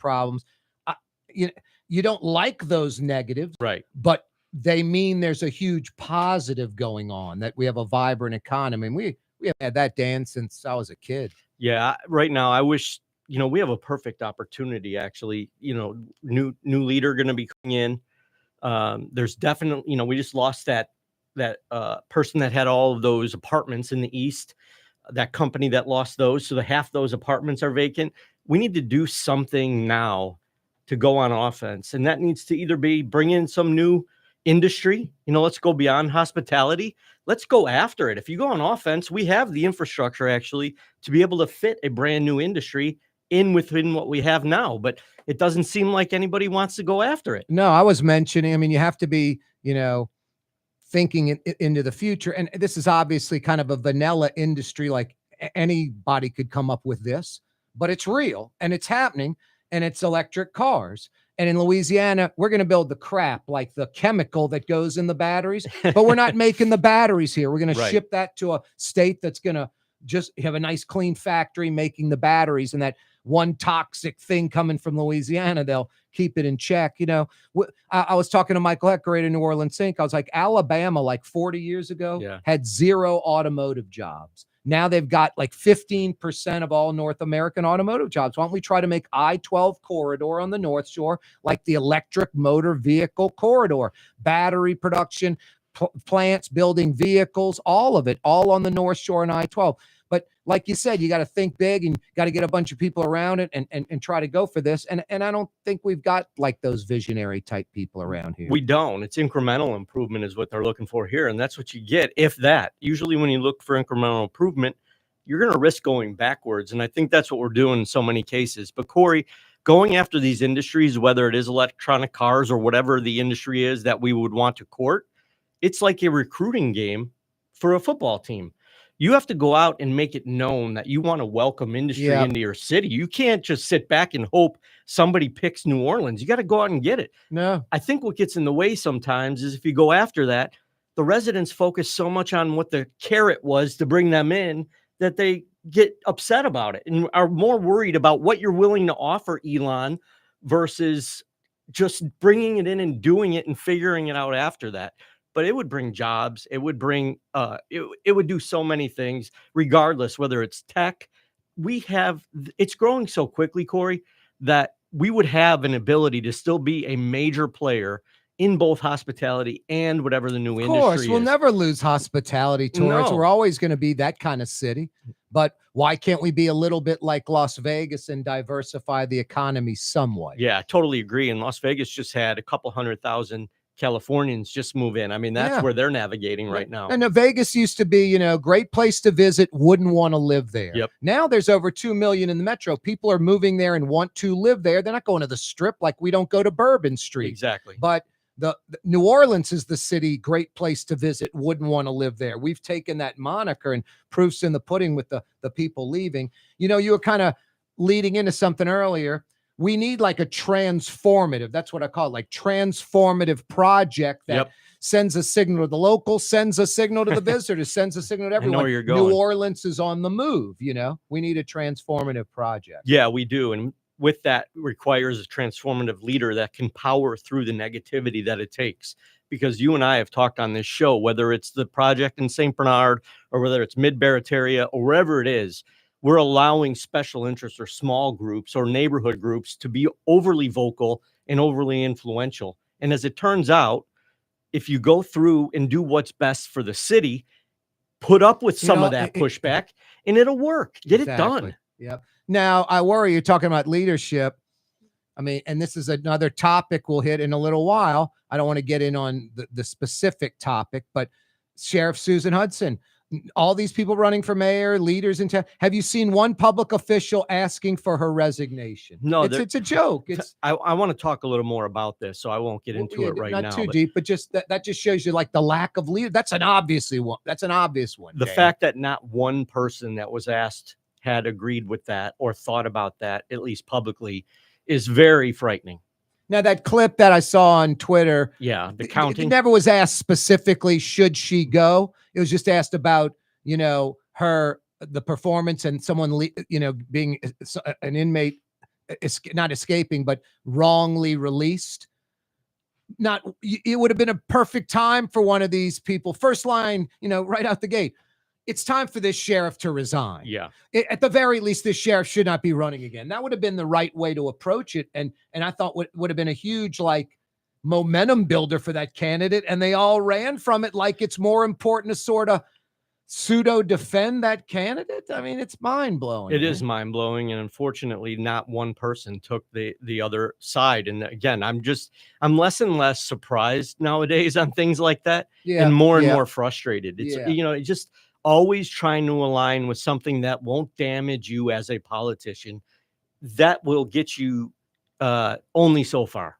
problems. Uh, you, you don't like those negatives, Right. but they mean there's a huge positive going on, that we have a vibrant economy. And we have had that, Dan, since I was a kid. Yeah. Right now, I wish, we have a perfect opportunity, actually. New leader going to be coming in. There's definitely, we just lost that person that had all of those apartments in the East, that company that lost those. So the half those apartments are vacant. We need to do something now to go on offense. And that needs to either be bring in some new industry, let's go beyond hospitality. Let's go after it. If you go on offense, we have the infrastructure actually to be able to fit a brand new industry within what we have now, but it doesn't seem like anybody wants to go after it. No, I was mentioning, I mean, you have to be, thinking into the future. And this is obviously kind of a vanilla industry. Like anybody could come up with this, but it's real and it's happening, and it's electric cars. And in Louisiana, we're going to build the crap, like the chemical that goes in the batteries, but we're not making the batteries here. We're going to ship that to a state that's going to just have a nice clean factory making the batteries, and that one toxic thing coming from Louisiana, they'll keep it in check. I was talking to Michael Hecker in New Orleans Sync. I was like, Alabama, like 40 years ago, had 0 automotive jobs. Now they've got like 15% of all North American automotive jobs. Why don't we try to make I-12 corridor on the North Shore like the electric motor vehicle corridor, battery production, plants building vehicles, all of it, all on the North Shore and I-12. But like you said, you got to think big and got to get a bunch of people around it and try to go for this. And I don't think we've got like those visionary type people around here. We don't. It's incremental improvement is what they're looking for here. And that's what you get, if that. Usually when you look for incremental improvement, you're going to risk going backwards. And I think that's what we're doing in so many cases. But Corey, going after these industries, whether it is electronic cars or whatever the industry is that we would want to court, it's like a recruiting game for a football team. You have to go out and make it known that you want to welcome industry into your city. You can't just sit back and hope somebody picks New Orleans. You got to go out and get it. No, I think what gets in the way sometimes is if you go after that, the residents focus so much on what the carrot was to bring them in that they get upset about it and are more worried about what you're willing to offer, Elon, versus just bringing it in and doing it and figuring it out after that. But it would bring jobs. It would bring, it would do so many things, regardless, whether it's tech. It's growing so quickly, Corey, that we would have an ability to still be a major player in both hospitality and whatever the new industry is. Of course, we'll never lose hospitality tourists. No. We're always going to be that kind of city. But why can't we be a little bit like Las Vegas and diversify the economy somewhat? Yeah, I totally agree. And Las Vegas just had a couple 100,000 Californians just move in. I mean, that's where they're navigating right now. And Vegas used to be, great place to visit, wouldn't want to live there. Yep. Now there's over 2 million in the metro. People are moving there and want to live there. They're not going to the Strip like we don't go to Bourbon Street. Exactly. But the New Orleans is the city, great place to visit, wouldn't want to live there. We've taken that moniker, and proof's in the pudding with the people leaving. You were kind of leading into something earlier. We need like a transformative, that's what I call it, like transformative project that sends a signal to the locals, sends a signal to the visitors, sends a signal to everyone. I know where you're going. New Orleans is on the move, We need a transformative project. Yeah, we do. And with that requires a transformative leader that can power through the negativity that it takes. Because you and I have talked on this show, whether it's the project in St. Bernard or whether it's Mid-Barataria or wherever it is, we're allowing special interests or small groups or neighborhood groups to be overly vocal and overly influential. And as it turns out, if you go through and do what's best for the city, put up with some of that pushback, and it'll work. Get it done. Yep. Now, I worry, you're talking about leadership. I mean, and this is another topic we'll hit in a little while. I don't want to get in on the specific topic, but Sheriff Susan Hudson, all these people running for mayor, leaders in town. Have you seen one public official asking for her resignation? No, it's a joke. I want to talk a little more about this, so I won't get into it right now. Not too deep, but just that just shows you like the lack of leader. That's an obvious one. The fact that not one person that was asked had agreed with that or thought about that, at least publicly, is very frightening. Now, that clip that I saw on Twitter, the counting, it never was asked specifically, should she go? It was just asked about, the performance and someone, being an inmate not escaping, but wrongly released. It would have been a perfect time for one of these people. First line, right out the gate. It's time for this sheriff to resign. Yeah. At the very least, this sheriff should not be running again. That would have been the right way to approach it. And I thought would have been a huge momentum builder for that candidate. And they all ran from it like it's more important to sort of pseudo defend that candidate. I mean, it's mind blowing. It is mind blowing. And unfortunately, not one person took the other side. And again, I'm less and less surprised nowadays on things like that. Yeah, and more frustrated. It's, yeah. It's just always trying to align with something that won't damage you as a politician. That will get you only so far.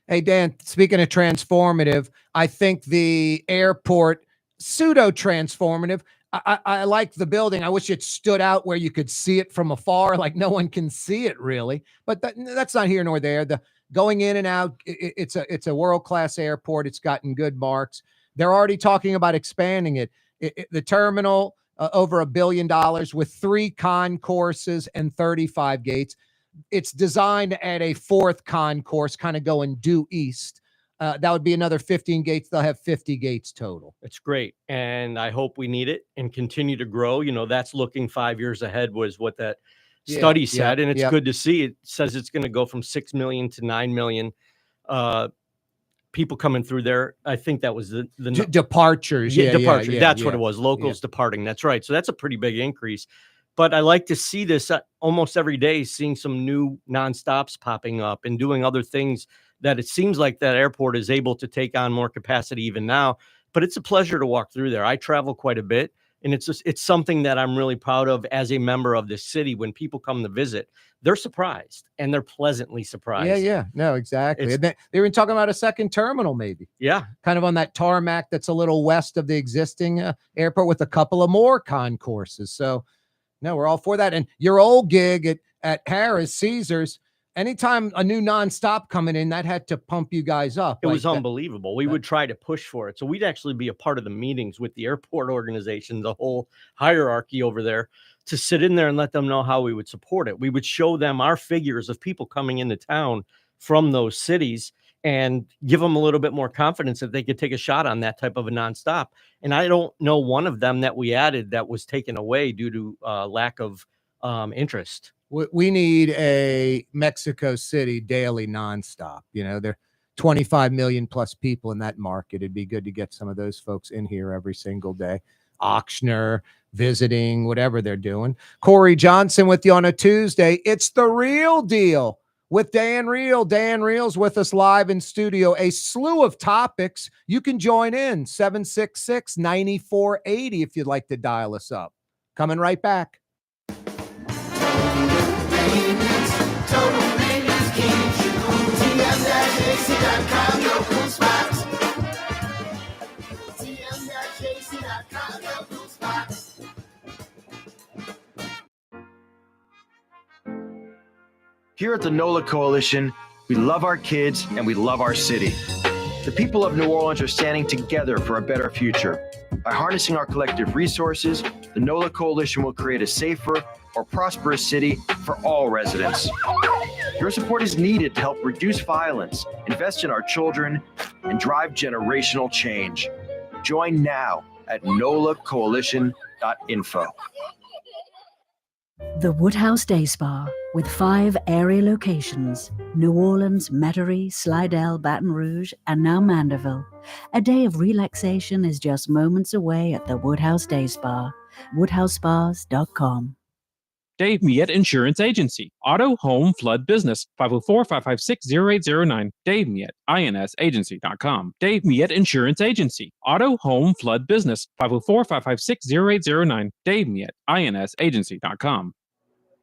Hey, Dan, speaking of transformative, I think the airport pseudo transformative. I like the building. I wish it stood out where you could see it from afar, like no one can see it really. But that's not here nor there. The going in and out, it's a world-class airport. It's gotten good marks. They're already talking about expanding it. The terminal, over $1 billion with 3 concourses and 35 gates. It's designed to add a 4th concourse, kind of going due east. That would be another 15 gates. They'll have 50 gates total. It's great. And I hope we need it and continue to grow. That's looking 5 years ahead was what that study said. And it's good to see. It says it's going to go from 6 million to 9 million people coming through there. I think that was the departures. Departure. That's what it was. Locals departing. That's right. So that's a pretty big increase. But I like to see this almost every day, seeing some new nonstops popping up and doing other things that it seems like that airport is able to take on more capacity even now. But it's a pleasure to walk through there. I travel quite a bit, and it's something that I'm really proud of as a member of this city. When people come to visit, they're surprised, and they're pleasantly surprised. Yeah. No, exactly. They were talking about a second terminal, maybe. Yeah. Kind of on that tarmac that's a little west of the existing airport with a couple of more concourses. So, no, we're all for that. And your old gig at Harris, Caesars, anytime a new nonstop coming in, that had to pump you guys up. It was unbelievable. We would try to push for it. So we'd actually be a part of the meetings with the airport organization, the whole hierarchy over there, to sit in there and let them know how we would support it. We would show them our figures of people coming into town from those cities and give them a little bit more confidence that they could take a shot on that type of a nonstop. And I don't know one of them that we added that was taken away due to lack of interest. We need a Mexico City daily nonstop. There are 25 million plus people in that market. It'd be good to get some of those folks in here every single day. Auctioneer, visiting, whatever they're doing. Corey Johnson with you on a Tuesday. It's The Real Deal with Dan Reel. Dan Reel's with us live in studio. A slew of topics. You can join in 766-9480 if you'd like to dial us up. Coming right back. Total maintenance keeps you cool. TM-AC.com, your cool spot. TM-AC.com, your cool spot. Here at the NOLA Coalition, we love our kids and we love our city. The people of New Orleans are standing together for a better future. By harnessing our collective resources, the NOLA Coalition will create a safer, more prosperous city for all residents. Your support is needed to help reduce violence, invest in our children, and drive generational change. Join now at nolacoalition.info. The Woodhouse Day Spa, with 5 area locations: New Orleans, Metairie, Slidell, Baton Rouge, and now Mandeville. A day of relaxation is just moments away at the Woodhouse Day Spa. WoodhouseSpas.com. Dave Miette Insurance Agency. Auto, home, flood, business. 504-556-0809. Dave Miette, INSagency.com. Dave Miette Insurance Agency. Auto, home, flood, business. 504-556-0809. Dave Miette, INSagency.com.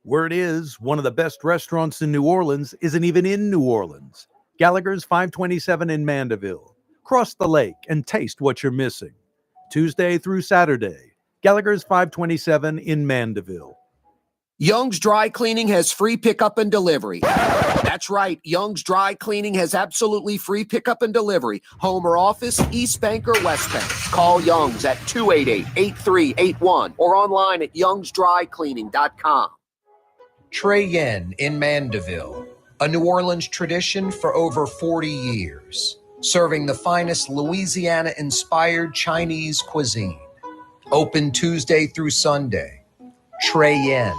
Word is, one of the best restaurants in New Orleans isn't even in New Orleans. Gallagher's 527 in Mandeville. Cross the lake and taste what you're missing. Tuesday through Saturday. Gallagher's 527 in Mandeville. Young's Dry Cleaning has free pickup and delivery. That's right. Young's Dry Cleaning has absolutely free pickup and delivery. Home or office, East Bank or West Bank. Call Young's at 288-8381 or online at youngsdrycleaning.com. Trey Yen in Mandeville, a New Orleans tradition for over 40 years, serving the finest Louisiana-inspired Chinese cuisine. Open Tuesday through Sunday. Trey Yen.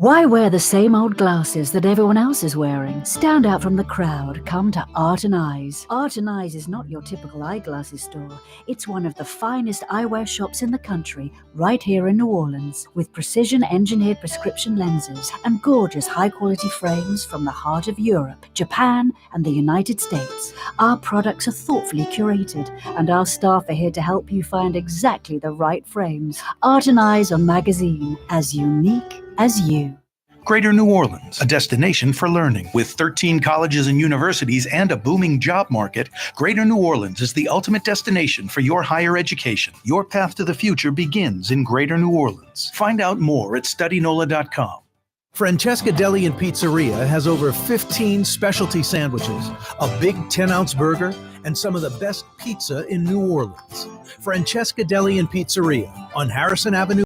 Why wear the same old glasses that everyone else is wearing? Stand out from the crowd. Come to Art and Eyes. Art and Eyes is not your typical eyeglasses store. It's one of the finest eyewear shops in the country, right here in New Orleans, with precision-engineered prescription lenses and gorgeous high-quality frames from the heart of Europe, Japan, and the United States. Our products are thoughtfully curated, and our staff are here to help you find exactly the right frames. Art and Eyes on Magazine, as unique as you. Greater New Orleans, a destination for learning. With 13 colleges and universities and a booming job market, Greater New Orleans is the ultimate destination for your higher education. Your path to the future begins in Greater New Orleans. Find out more at studynola.com. Francesca Deli and Pizzeria has over 15 specialty sandwiches, a big 10-ounce burger, and some of the best pizza in New Orleans. Francesca Deli and Pizzeria on Harrison Avenue.